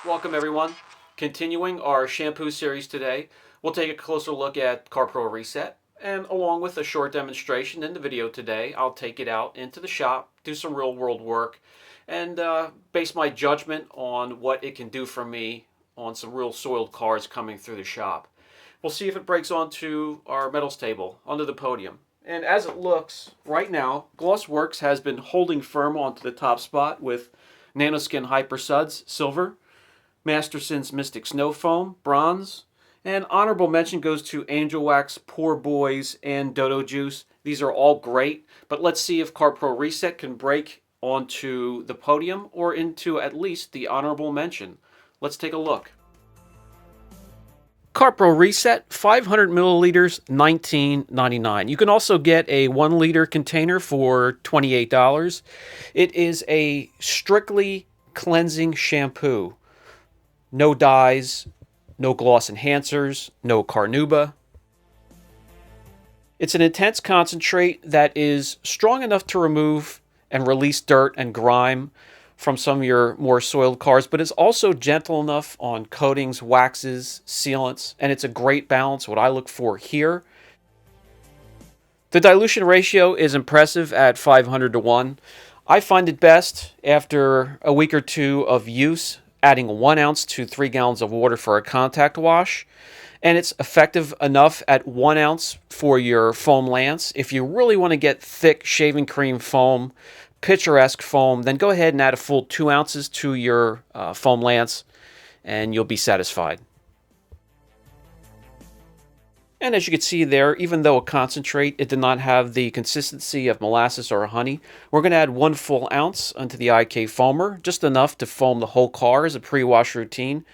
Welcome everyone. Continuing our shampoo series today, we'll take a closer look at CarPro RESET, and along with a short demonstration in the video today, I'll take it out into the shop, do some real world work, and base my judgment on what it can do for me on some real soiled cars coming through the shop. We'll see if it breaks onto our metals table, onto the podium. And as it looks right now, Glossworks has been holding firm onto the top spot with Nanoskin Hyper Suds, silver, Masterson's Mystic Snow Foam, bronze, and honorable mention goes to Angel Wax, Poor Boys, and Dodo Juice. These are all great, but let's see if CarPro RESET can break onto the podium or into at least the honorable mention. Let's take a look. CarPro RESET, 500 milliliters, $19.99. You can also get a 1 liter container for $28. It is a strictly cleansing shampoo. No dyes, no gloss enhancers, no carnauba. It's an intense concentrate that is strong enough to remove and release dirt and grime from some of your more soiled cars, but it's also gentle enough on coatings, waxes, sealants, and it's a great balance, what I look for here. The dilution ratio is impressive at 500 to 1. I find it best after a week or two of use, adding 1 ounce to 3 gallons of water for a contact wash. And it's effective enough at 1 ounce for your foam lance. If you really want to get thick shaving cream foam, picturesque foam, then go ahead and add a full 2 ounces to your foam lance and you'll be satisfied. And as you can see there, even though a concentrate, it did not have the consistency of molasses or honey. We're going to add 1 full ounce onto the IK foamer, just enough to foam the whole car as a pre-wash routine.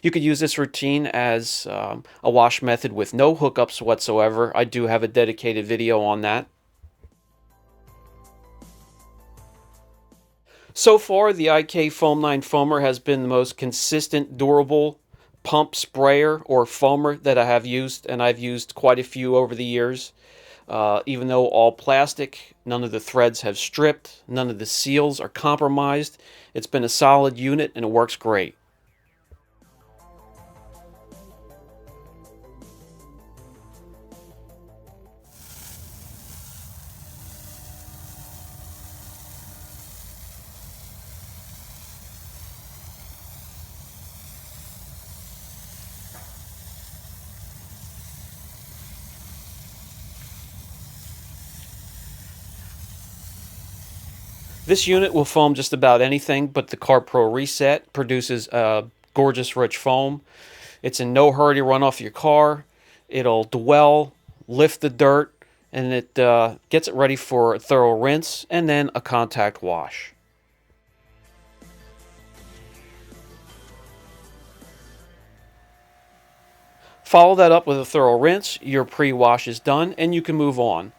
You could use this routine as a wash method with no hookups whatsoever. I do have a dedicated video on that. So far, the IK Foam 9 foamer has been the most consistent, durable pump sprayer or foamer that I have used, and I've used quite a few over the years. Even though all plastic, none of the threads have stripped, none of the seals are compromised. It's been a solid unit and it works great. This unit will foam just about anything, but the CarPro RESET produces a gorgeous rich foam. It's in no hurry to run off your car. It'll dwell, lift the dirt, and it gets it ready for a thorough rinse and then a contact wash. Follow that up with a thorough rinse. Your pre-wash is done and you can move on.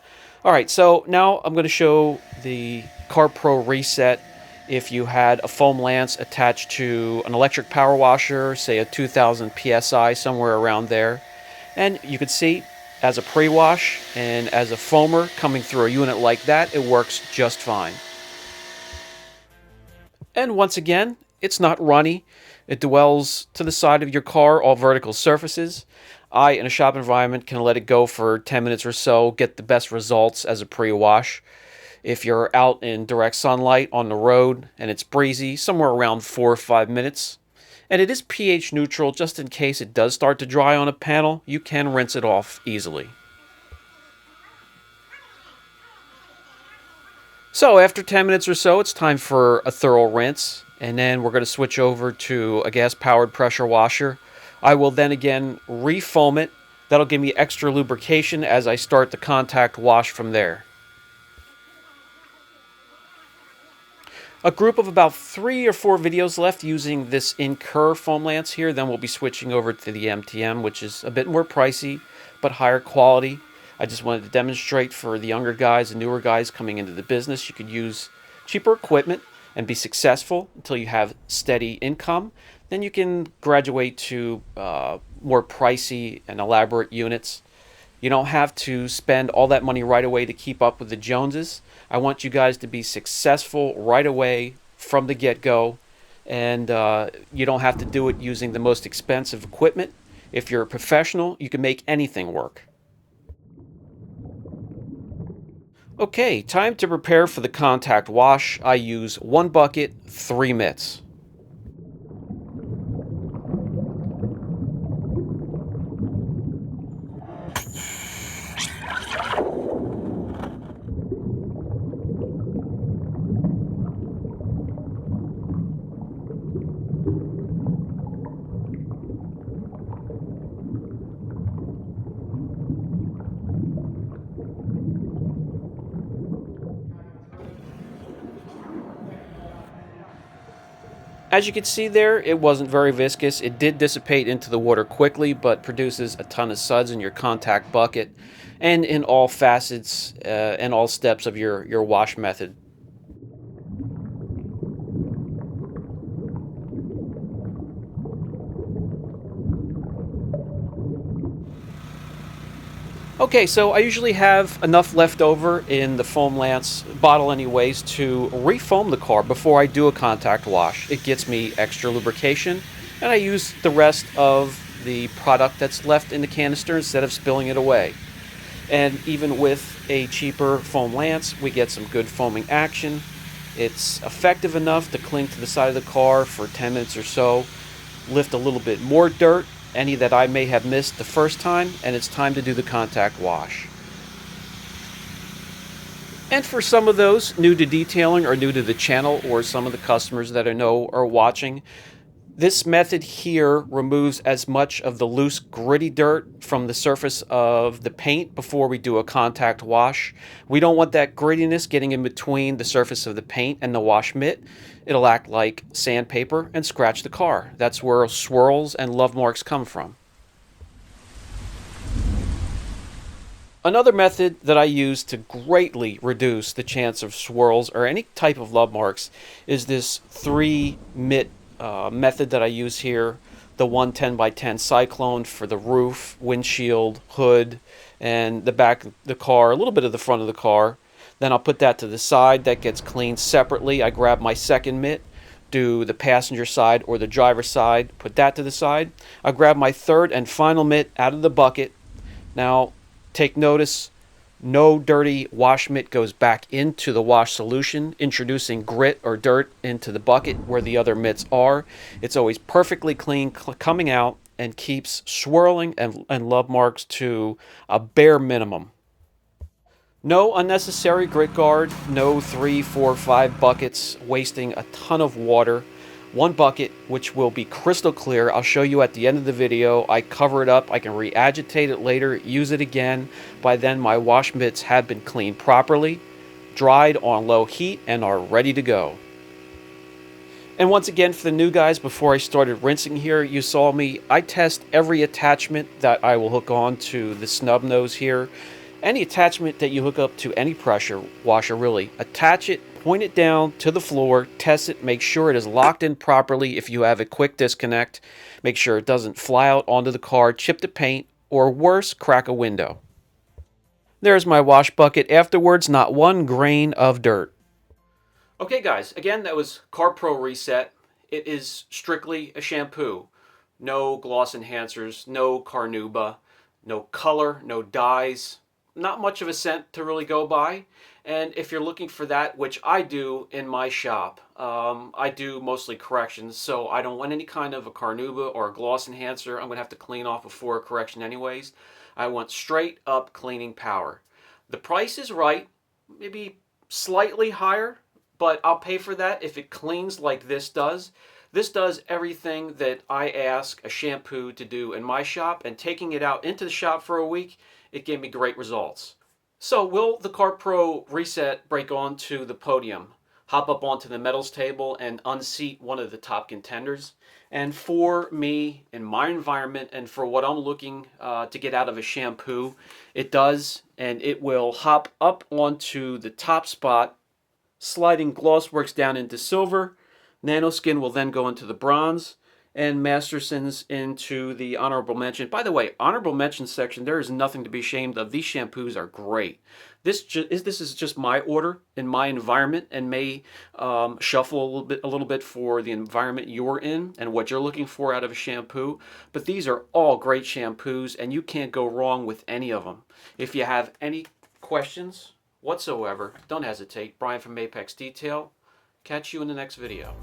Alright, so now I'm going to show the CarPro RESET if you had a foam lance attached to an electric power washer, say a 2000 psi, somewhere around there. And you can see as a pre-wash and as a foamer coming through a unit like that, it works just fine. And once again, it's not runny. It dwells to the side of your car, all vertical surfaces. I, in a shop environment, can let it go for 10 minutes or so, get the best results as a pre-wash. If you're out in direct sunlight on the road and it's breezy, somewhere around 4 or 5 minutes. And it is pH neutral, just in case it does start to dry on a panel, you can rinse it off easily. So after 10 minutes or so, it's time for a thorough rinse. And then we're going to switch over to a gas-powered pressure washer. I will then again re-foam it. That'll give me extra lubrication as I start the contact wash from there. A group of about 3 or 4 videos left using this Incur foam lance here. Then we'll be switching over to the MTM, which is a bit more pricey, but higher quality. I just wanted to demonstrate for the younger guys and newer guys coming into the business, you could use cheaper equipment and be successful until you have steady income. Then you can graduate to more pricey and elaborate units. You don't have to spend all that money right away to keep up with the Joneses. I want you guys to be successful right away from the get-go and you don't have to do it using the most expensive equipment. If you're a professional, you can make anything work. Okay, time to prepare for the contact wash. I use 1 bucket, 3 mitts. As you can see there, it wasn't very viscous. It did dissipate into the water quickly, but produces a ton of suds in your contact bucket and in all facets and all steps of your wash method. Okay, so I usually have enough left over in the foam lance bottle anyways to refoam the car before I do a contact wash. It gets me extra lubrication, and I use the rest of the product that's left in the canister instead of spilling it away. And even with a cheaper foam lance, we get some good foaming action. It's effective enough to cling to the side of the car for 10 minutes or so, lift a little bit more dirt, any that I may have missed the first time, and it's time to do the contact wash. And for some of those new to detailing or new to the channel, or some of the customers that I know are watching, this method here removes as much of the loose, gritty dirt from the surface of the paint before we do a contact wash. We don't want that grittiness getting in between the surface of the paint and the wash mitt. It'll act like sandpaper and scratch the car. That's where swirls and love marks come from. Another method that I use to greatly reduce the chance of swirls or any type of love marks is this 3 mitt method that I use here. The 110 by 10 cyclone for the roof, windshield, hood, and the back of the car, a little bit of the front of the car. Then I'll put that to the side. That gets cleaned separately. I grab my second mitt, do the passenger side or the driver's side, put that to the side. I grab my third and final mitt out of the bucket. Now, take notice, no dirty wash mitt goes back into the wash solution, introducing grit or dirt into the bucket where the other mitts are. It's always perfectly clean coming out and keeps swirling and love marks to a bare minimum. No unnecessary grit guard, no 3, 4, 5 buckets wasting a ton of water. 1 bucket, which will be crystal clear. I'll show you at the end of the video. I cover it up. I can re-agitate it later, use it again. By then, my wash mitts have been cleaned properly, dried on low heat, and are ready to go. And once again, for the new guys, before I started rinsing here, you saw me. I test every attachment that I will hook on to the snub nose here. Any attachment that you hook up to any pressure washer, really, attach it, point it down to the floor, test it, make sure it is locked in properly. If you have a quick disconnect, make sure it doesn't fly out onto the car, chip the paint, or worse, crack a window. There's my wash bucket. Afterwards, not one grain of dirt. Okay guys, again, that was CarPro RESET. It is strictly a shampoo. No gloss enhancers, no carnauba, no color, no dyes. Not much of a scent to really go by. And if you're looking for that, which I do in my shop, I do mostly corrections, so I don't want any kind of a carnauba or a gloss enhancer. I'm going to have to clean off before a correction anyways. I want straight up cleaning power. The price is right, maybe slightly higher, but I'll pay for that if it cleans like this does. This does everything that I ask a shampoo to do in my shop, and taking it out into the shop for a week, it gave me great results. So will the CarPro RESET break onto the podium, hop up onto the metals table, and unseat one of the top contenders? And for me, in my environment, and for what I'm looking to get out of a shampoo, it does, and it will hop up onto the top spot, sliding glossworks down into silver. Nanoskin will then go into the bronze, and Masterson's into the honorable mention. By the way, honorable mention section, there is nothing to be ashamed of. These shampoos are great. This is just my order in my environment, and may shuffle a little bit for the environment you're in and what you're looking for out of a shampoo. But these are all great shampoos, and you can't go wrong with any of them. If you have any questions whatsoever, don't hesitate. Brian from Apex Detail. Catch you in the next video.